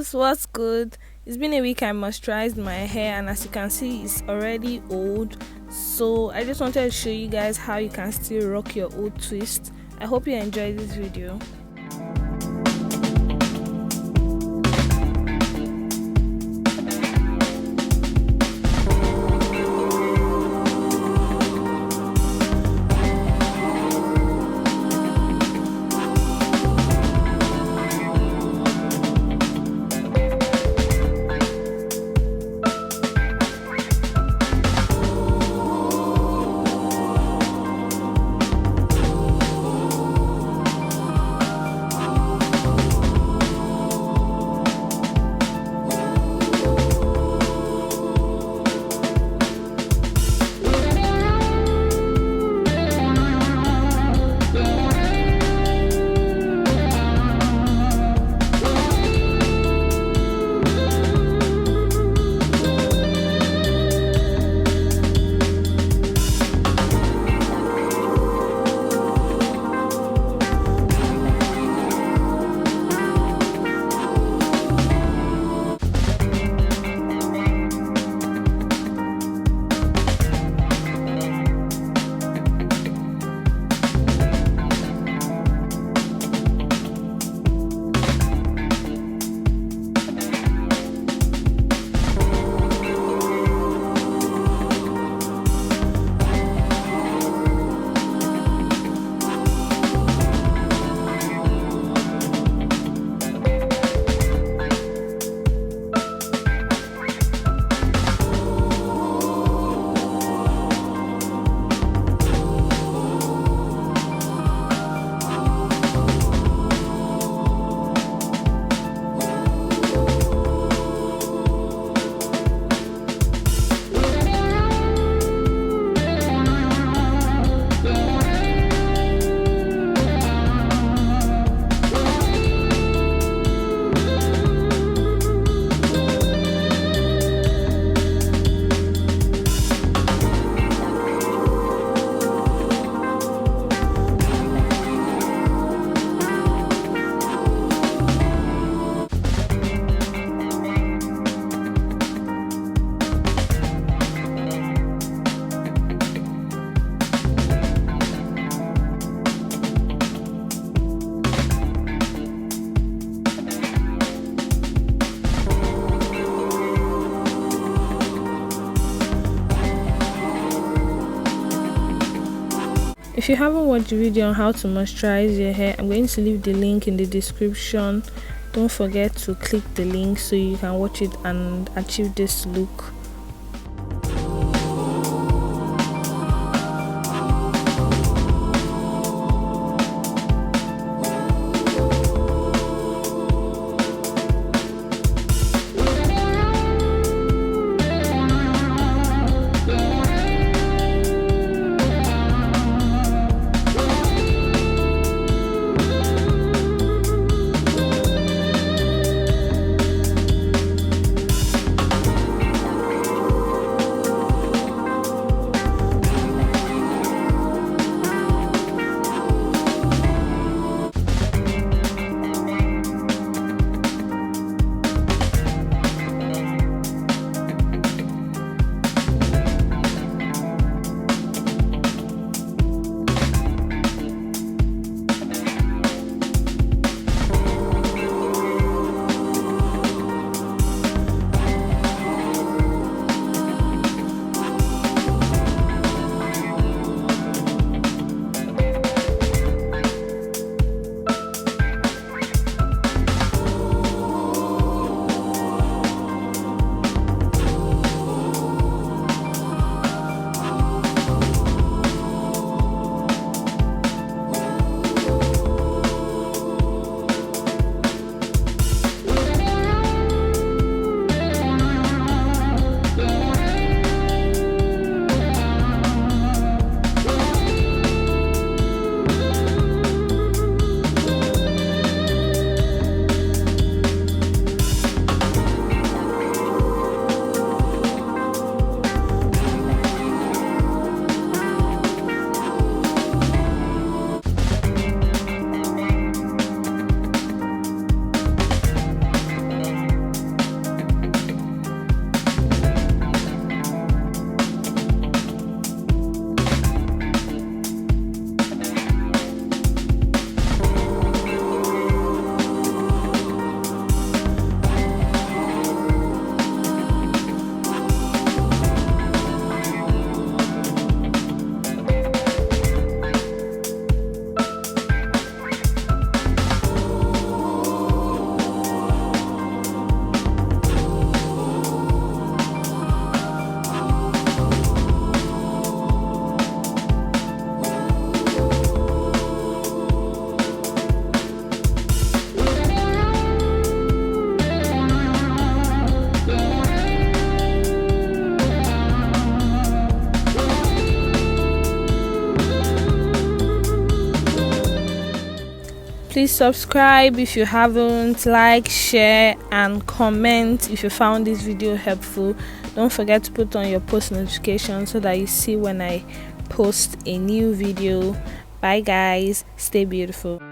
girls, what's good? It's been a week I moisturized my hair, and as you can see, it's already old. So I just wanted to show you guys how you can still rock your old twist. I hope you enjoyed this video. If you haven't watched the video on how to moisturize your hair, I'm going to leave the link in the description. Don't forget to click the link so you can watch it and achieve this look. Please subscribe if you haven't, like, share and comment if you found this video helpful. Don't forget to put on your post notification so that you see when I post a new video. Bye guys, stay beautiful.